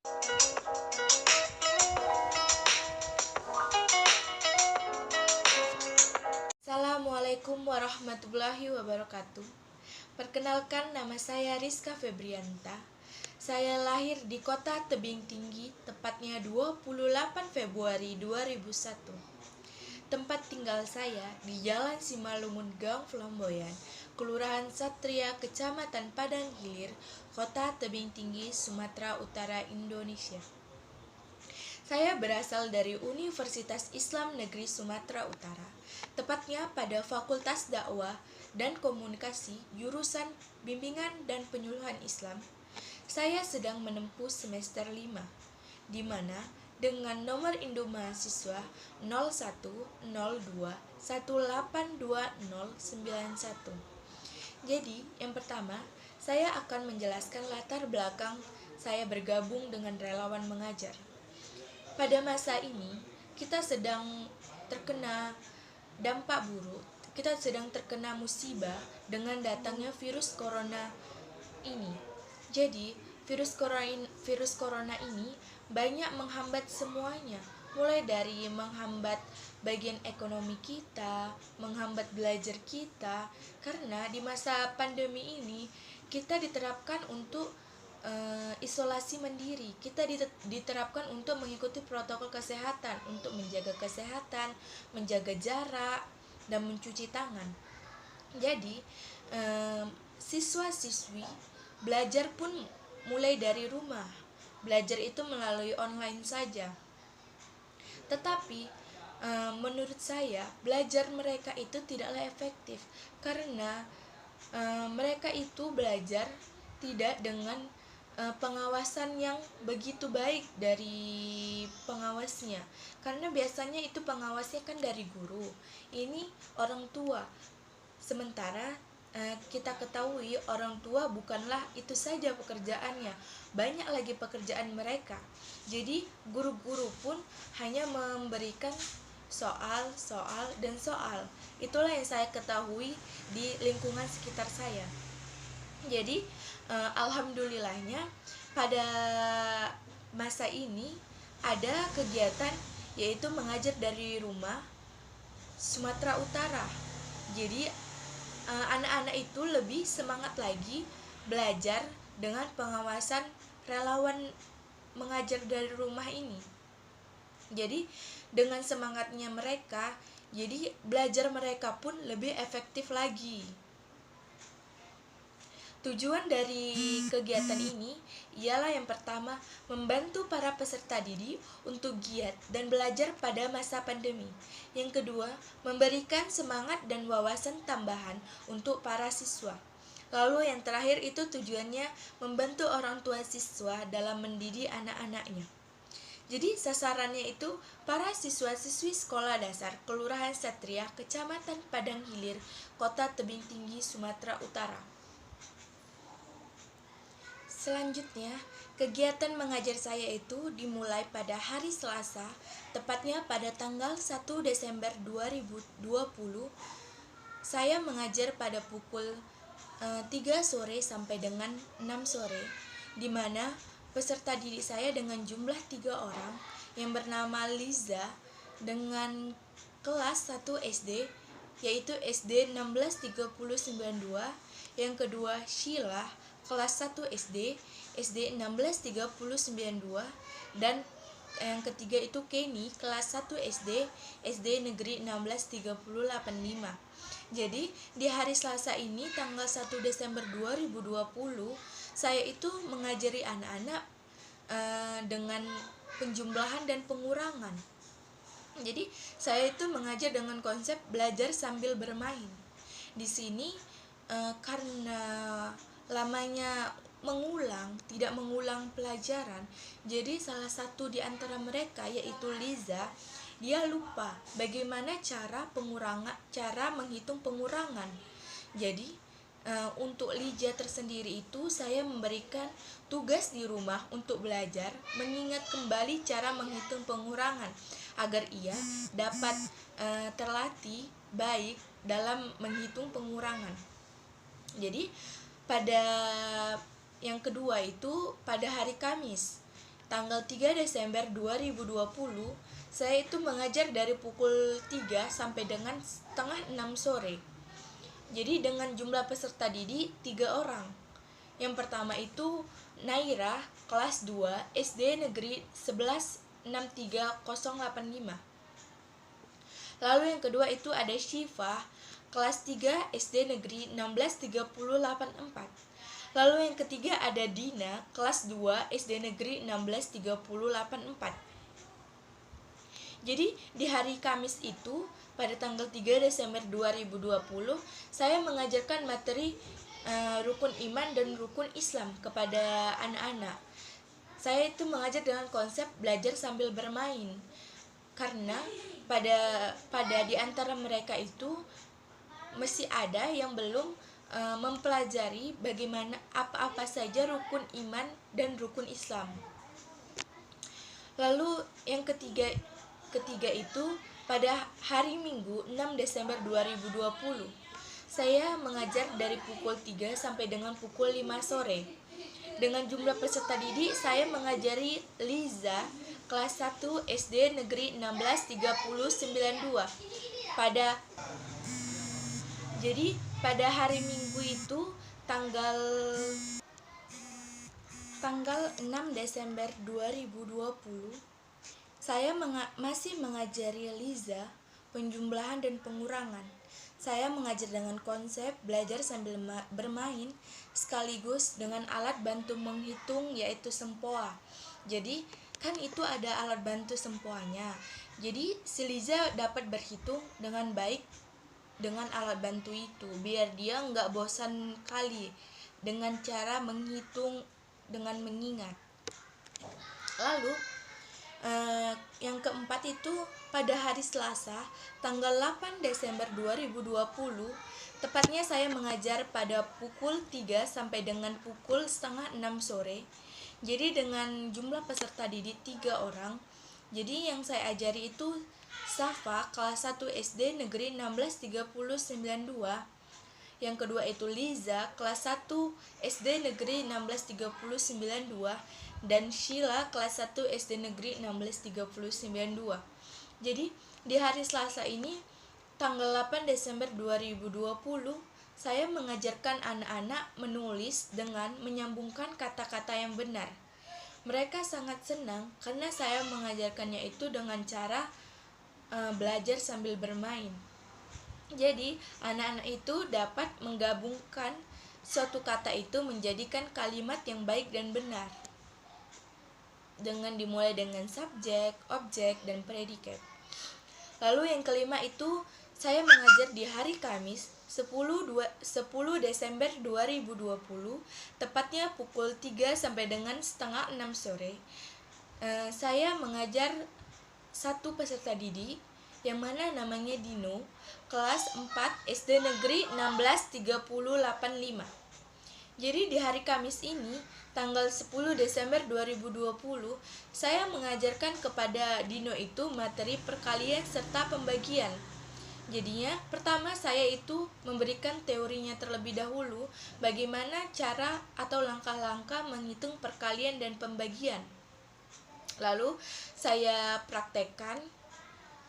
Assalamualaikum warahmatullahi wabarakatuh. Perkenalkan, nama saya Rizka Febrianta. Saya lahir di kota Tebing Tinggi, tepatnya 28 Februari 2001. Tempat tinggal saya di Jalan Simalungun Gang Flamboyan, Kelurahan Satria, Kecamatan Padang Hilir, Kota Tebing Tinggi, Sumatera Utara, Indonesia. Saya berasal dari Universitas Islam Negeri Sumatera Utara, tepatnya pada Fakultas Dakwah dan Komunikasi, jurusan Bimbingan dan Penyuluhan Islam. Saya sedang menempuh semester 5, di mana dengan nomor induk mahasiswa 0102182091. Jadi, yang pertama, saya akan menjelaskan latar belakang saya bergabung dengan relawan mengajar. Pada masa ini, kita sedang terkena dampak buruk, kita sedang terkena musibah dengan datangnya virus corona ini. Jadi, virus corona ini banyak menghambat semuanya, mulai dari menghambat bagian ekonomi kita, menghambat belajar kita, karena di masa pandemi ini kita diterapkan untuk isolasi mandiri. Kita diterapkan untuk mengikuti protokol kesehatan, untuk menjaga kesehatan, menjaga jarak, dan mencuci tangan. Jadi, siswa-siswi belajar pun mulai dari rumah. Belajar itu melalui online saja. Tetapi, menurut saya, belajar mereka itu tidaklah efektif karena mereka itu belajar tidak dengan pengawasan yang begitu baik dari pengawasnya, karena biasanya itu pengawasnya kan dari guru, ini orang tua. Sementara kita ketahui orang tua bukanlah itu saja pekerjaannya, banyak lagi pekerjaan mereka. Jadi guru-guru pun hanya memberikan soal, dan soal. Itulah yang saya ketahui di lingkungan sekitar saya. Jadi alhamdulillahnya pada masa ini ada kegiatan yaitu mengajar dari rumah Sumatera Utara. Jadi anak-anak itu lebih semangat lagi belajar dengan pengawasan relawan mengajar dari rumah ini. Jadi dengan semangatnya mereka, jadi belajar mereka pun lebih efektif lagi. Tujuan dari kegiatan ini ialah yang pertama, membantu para peserta didik untuk giat dan belajar pada masa pandemi. Yang kedua, memberikan semangat dan wawasan tambahan untuk para siswa. Lalu yang terakhir itu tujuannya membantu orang tua siswa dalam mendidik anak-anaknya. Jadi sasarannya itu para siswa-siswi sekolah dasar Kelurahan Satria, Kecamatan Padang Hilir, Kota Tebing Tinggi, Sumatera Utara. Selanjutnya, kegiatan mengajar saya itu dimulai pada hari Selasa, tepatnya pada tanggal 1 Desember 2020. Saya mengajar pada pukul 3 sore sampai dengan 6 sore, di mana peserta didik saya dengan jumlah 3 orang yang bernama Liza dengan kelas 1 SD, yaitu SD 16392, yang kedua Sheila kelas 1 SD, SD 16392, dan yang ketiga itu Kenny kelas 1 SD, SD Negeri 16385. Jadi di hari Selasa ini tanggal 1 Desember 2020, saya itu mengajari anak-anak dengan penjumlahan dan pengurangan. Jadi saya itu mengajar dengan konsep belajar sambil bermain. Di sini karena lamanya tidak mengulang pelajaran, jadi salah satu di antara mereka yaitu Liza, dia lupa bagaimana cara menghitung pengurangan. Jadi untuk Liza tersendiri itu saya memberikan tugas di rumah untuk belajar mengingat kembali cara menghitung pengurangan agar ia dapat terlatih baik dalam menghitung pengurangan. Jadi pada yang kedua itu pada hari Kamis tanggal 3 Desember 2020, saya itu mengajar dari pukul 3 sampai dengan setengah 6 sore. Jadi dengan jumlah peserta didik 3 orang. Yang pertama itu Naira, kelas 2, SD Negeri 1163085. Lalu yang kedua itu ada Syifa, kelas 3, SD Negeri 16384. Lalu yang ketiga ada Dina, kelas 2, SD Negeri 16384. Jadi di hari Kamis itu, pada tanggal 3 Desember 2020, saya mengajarkan materi rukun iman dan rukun Islam kepada anak-anak. Saya itu mengajar dengan konsep belajar sambil bermain. Karena pada di antara mereka itu masih ada yang belum mempelajari bagaimana apa-apa saja rukun iman dan rukun Islam. Lalu yang ketiga itu pada hari Minggu 6 Desember 2020. Saya mengajar dari pukul 3 sampai dengan pukul 5 sore. Dengan jumlah peserta didik saya mengajari Liza kelas 1 SD Negeri 16392. Jadi pada hari Minggu itu tanggal 6 Desember 2020, saya masih mengajari Liza penjumlahan dan pengurangan. Saya mengajar dengan konsep belajar sambil bermain sekaligus dengan alat bantu menghitung yaitu sempoa. Jadi kan itu ada alat bantu sempoanya. Jadi si Liza dapat berhitung dengan baik dengan alat bantu itu, biar dia nggak bosan kali dengan cara menghitung dengan mengingat. Lalu yang keempat itu pada hari Selasa tanggal 8 Desember 2020, tepatnya saya mengajar pada pukul 3 sampai dengan pukul setengah 6 sore. Jadi dengan jumlah peserta didik 3 orang. Jadi yang saya ajari itu Safa kelas 1 SD Negeri 16392. Yang kedua itu Liza kelas 1 SD Negeri 16392 dan Sheila kelas 1 SD Negeri 16392. Jadi di hari Selasa ini tanggal 8 Desember 2020, saya mengajarkan anak-anak menulis dengan menyambungkan kata-kata yang benar. Mereka sangat senang karena saya mengajarkannya itu dengan cara belajar sambil bermain. Jadi anak-anak itu dapat menggabungkan suatu kata itu menjadikan kalimat yang baik dan benar, dengan dimulai dengan subjek, objek, dan predikat. Lalu yang kelima itu saya mengajar di hari Kamis 10 Desember 2020, tepatnya pukul 3 sampai dengan setengah 6 sore. Saya mengajar satu peserta didik yang mana namanya Dino, kelas 4 SD Negeri 16385. Jadi di hari Kamis ini tanggal 10 Desember 2020, saya mengajarkan kepada Dino itu materi perkalian serta pembagian. Jadinya pertama saya itu memberikan teorinya terlebih dahulu, bagaimana cara atau langkah-langkah menghitung perkalian dan pembagian. Lalu saya praktekkan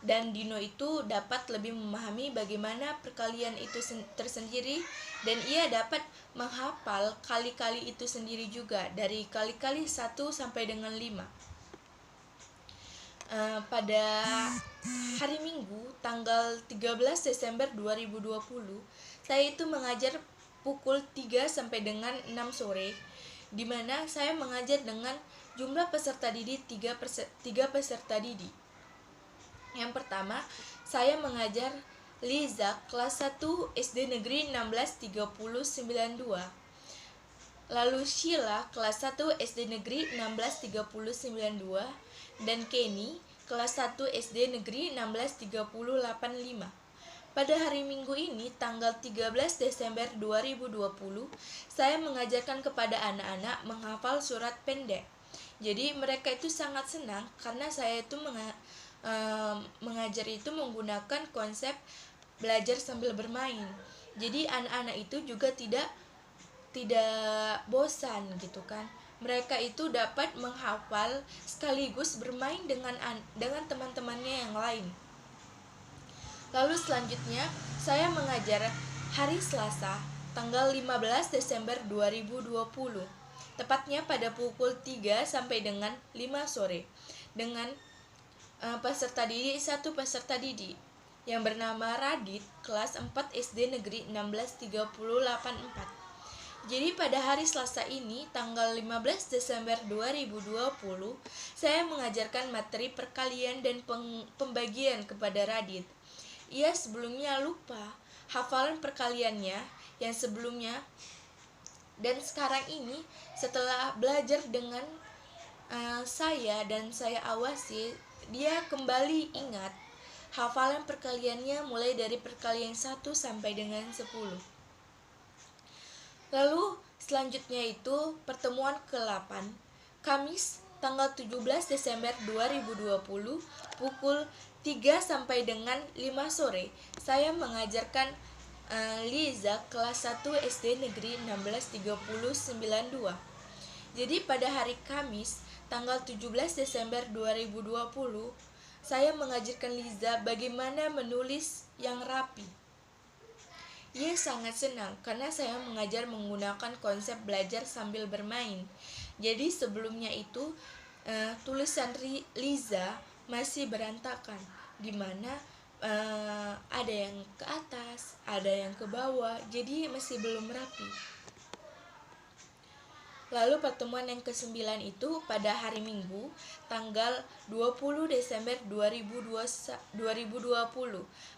dan Dino itu dapat lebih memahami bagaimana perkalian itu tersendiri, dan ia dapat menghafal kali-kali itu sendiri juga, dari kali-kali 1 sampai dengan 5. Pada hari Minggu tanggal 13 Desember 2020, saya itu mengajar pukul 3 sampai dengan 6 sore, di mana saya mengajar dengan jumlah peserta didik 3 peserta didik. Yang pertama, saya mengajar Liza kelas 1 SD Negeri 16392. Lalu Sheila kelas 1 SD Negeri 16392 dan Kenny kelas 1 SD Negeri 16385. Pada hari Minggu ini tanggal 13 Desember 2020, saya mengajarkan kepada anak-anak menghafal surat pendek. Jadi mereka itu sangat senang karena saya itu mengajar itu menggunakan konsep belajar sambil bermain. Jadi anak-anak itu juga tidak bosan gitu kan. mereka itu dapat menghafal sekaligus bermain dengan teman-temannya yang lain. Lalu selanjutnya, saya mengajar hari Selasa, tanggal 15 Desember 2020, tepatnya pada pukul 3 sampai dengan 5 sore, dengan satu peserta didik yang bernama Radit, kelas 4 SD Negeri 163084. Jadi pada hari Selasa ini, tanggal 15 Desember 2020, saya mengajarkan materi perkalian dan pembagian kepada Radit. Ia sebelumnya lupa hafalan perkaliannya yang sebelumnya, dan sekarang ini setelah belajar dengan saya dan saya awasi, dia kembali ingat hafalan perkaliannya mulai dari perkalian 1 sampai dengan 10. Lalu selanjutnya itu pertemuan ke-8, Kamis tanggal 17 Desember 2020, pukul 3 sampai dengan 5 sore. Saya mengajarkan Liza kelas 1 SD Negeri 163092. Jadi pada hari Kamis tanggal 17 Desember 2020, saya mengajarkan Liza bagaimana menulis yang rapi. Ia sangat senang karena saya mengajar menggunakan konsep belajar sambil bermain. Jadi sebelumnya itu tulisan Liza masih berantakan, di mana ada yang ke atas, ada yang ke bawah, jadi masih belum rapi. Lalu pertemuan yang ke-9 itu pada hari Minggu, tanggal 20 Desember 2020,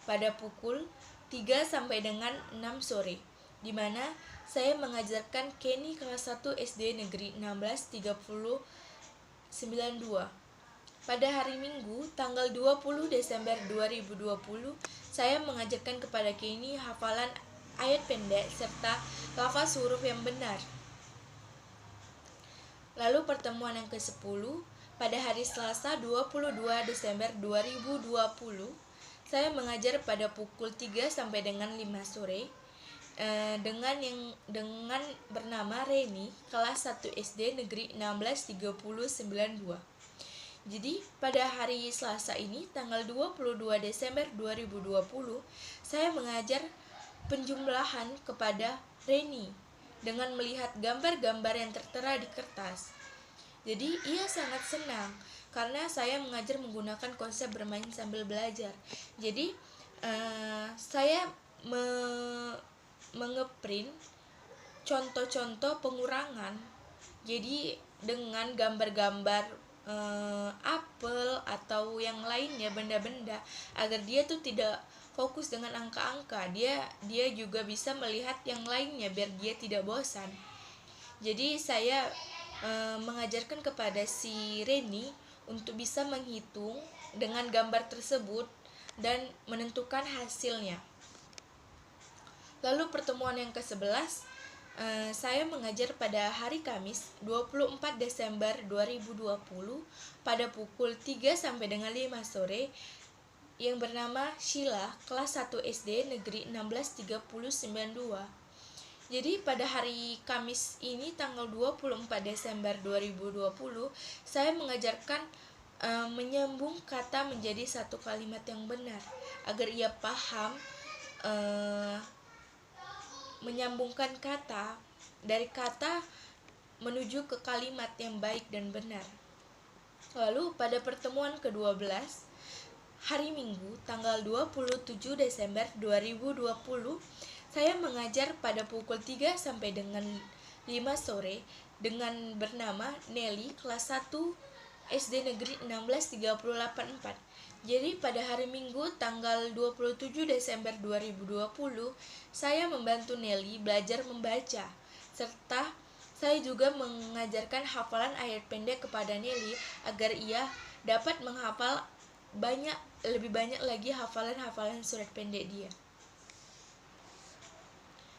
pada pukul 3 sampai dengan 6 sore, di mana saya mengajarkan Kenny kelas 1 SD Negeri 163092. Pada hari Minggu, tanggal 20 Desember 2020, saya mengajarkan kepada Kenny hafalan ayat pendek serta lafaz huruf yang benar. Lalu pertemuan yang ke-10, pada hari Selasa 22 Desember 2020, saya mengajar pada pukul 3 sampai dengan 5 sore dengan bernama Reni, kelas 1 SD Negeri 163092. Jadi pada hari Selasa ini, tanggal 22 Desember 2020, saya mengajar penjumlahan kepada Reni dengan melihat gambar-gambar yang tertera di kertas. Jadi ia sangat senang karena saya mengajar menggunakan konsep bermain sambil belajar. Jadi saya mengeprint contoh-contoh pengurangan. Jadi dengan gambar-gambar apel atau yang lainnya, benda-benda, agar dia tuh tidak fokus dengan angka-angka. Dia juga bisa melihat yang lainnya biar dia tidak bosan. Jadi saya mengajarkan kepada si Reni untuk bisa menghitung dengan gambar tersebut dan menentukan hasilnya. Lalu pertemuan yang ke-11, saya mengajar pada hari Kamis 24 Desember 2020 pada pukul 3 sampai dengan 5 sore yang bernama Sheila, kelas 1 SD Negeri 163092. Jadi pada hari Kamis ini, tanggal 24 Desember 2020, saya mengajarkan menyambung kata menjadi satu kalimat yang benar, agar ia paham menyambungkan kata dari kata menuju ke kalimat yang baik dan benar. Lalu pada pertemuan ke-12, hari Minggu, tanggal 27 Desember 2020, saya mengajar pada pukul 3 sampai dengan 5 sore dengan bernama Nelly, kelas 1 SD Negeri 163084. Jadi pada hari Minggu tanggal 27 Desember 2020, saya membantu Nelly belajar membaca, serta saya juga mengajarkan hafalan ayat pendek kepada Nelly agar ia dapat menghafal lebih banyak lagi hafalan-hafalan surat pendek dia.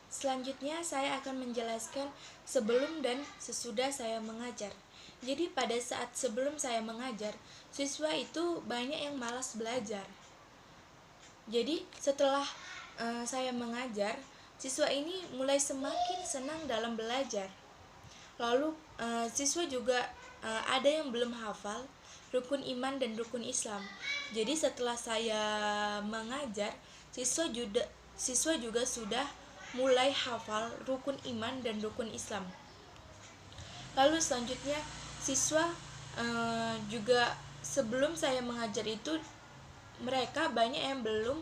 Selanjutnya saya akan menjelaskan sebelum dan sesudah saya mengajar. Jadi pada saat sebelum saya mengajar, siswa itu banyak yang malas belajar. Jadi setelah saya mengajar, siswa ini mulai semakin senang dalam belajar. Lalu siswa juga ada yang belum hafal rukun iman dan rukun Islam. Jadi setelah saya mengajar, siswa juga sudah mulai hafal rukun iman dan rukun Islam. Lalu selanjutnya siswa juga sebelum saya mengajar itu mereka banyak yang belum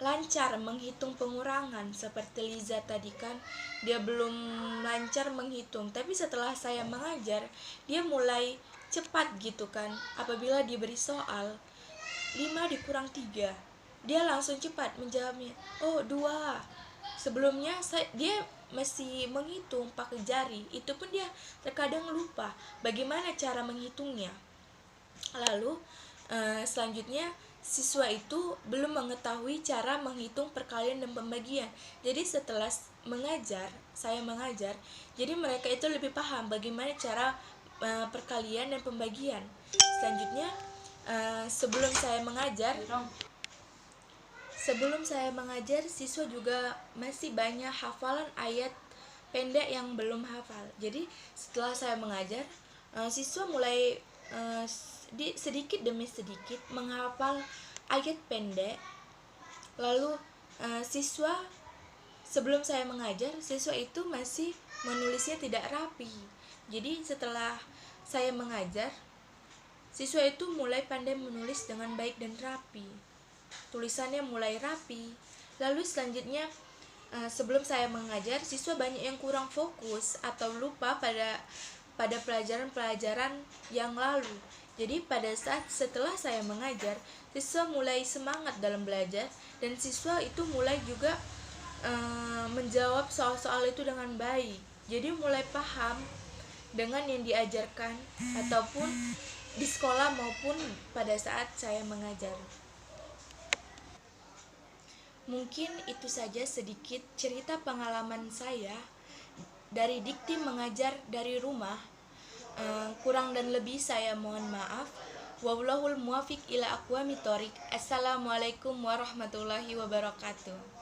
lancar menghitung pengurangan, seperti Liza tadi kan dia belum lancar menghitung, tapi setelah saya mengajar dia mulai cepat gitu kan. Apabila diberi soal 5 dikurang 3, dia langsung cepat menjawabnya, oh 2. Sebelumnya dia masih menghitung pakai jari, itu pun dia terkadang lupa bagaimana cara menghitungnya. Lalu selanjutnya siswa itu belum mengetahui cara menghitung perkalian dan pembagian. Jadi setelah saya mengajar, jadi mereka itu lebih paham bagaimana cara perkalian dan pembagian. Selanjutnya sebelum saya mengajar, siswa juga masih banyak hafalan ayat pendek yang belum hafal. Jadi setelah saya mengajar, siswa mulai sedikit demi sedikit menghafal ayat pendek. Lalu sebelum saya mengajar, siswa itu masih menulisnya tidak rapi. Jadi setelah saya mengajar, siswa itu mulai pandai menulis dengan baik dan rapi. Tulisannya mulai rapi. Lalu selanjutnya sebelum saya mengajar, siswa banyak yang kurang fokus atau lupa pada pelajaran-pelajaran yang lalu. Jadi pada saat setelah saya mengajar, siswa mulai semangat dalam belajar, dan siswa itu mulai juga menjawab soal-soal itu dengan baik. Jadi mulai paham dengan yang diajarkan ataupun di sekolah maupun pada saat saya mengajar. Mungkin itu saja sedikit cerita pengalaman saya dari Dikti mengajar dari rumah. Kurang dan lebih saya mohon maaf. Wallahul muwaffiq ila aqwamit thoriq. Assalamualaikum warahmatullahi wabarakatuh.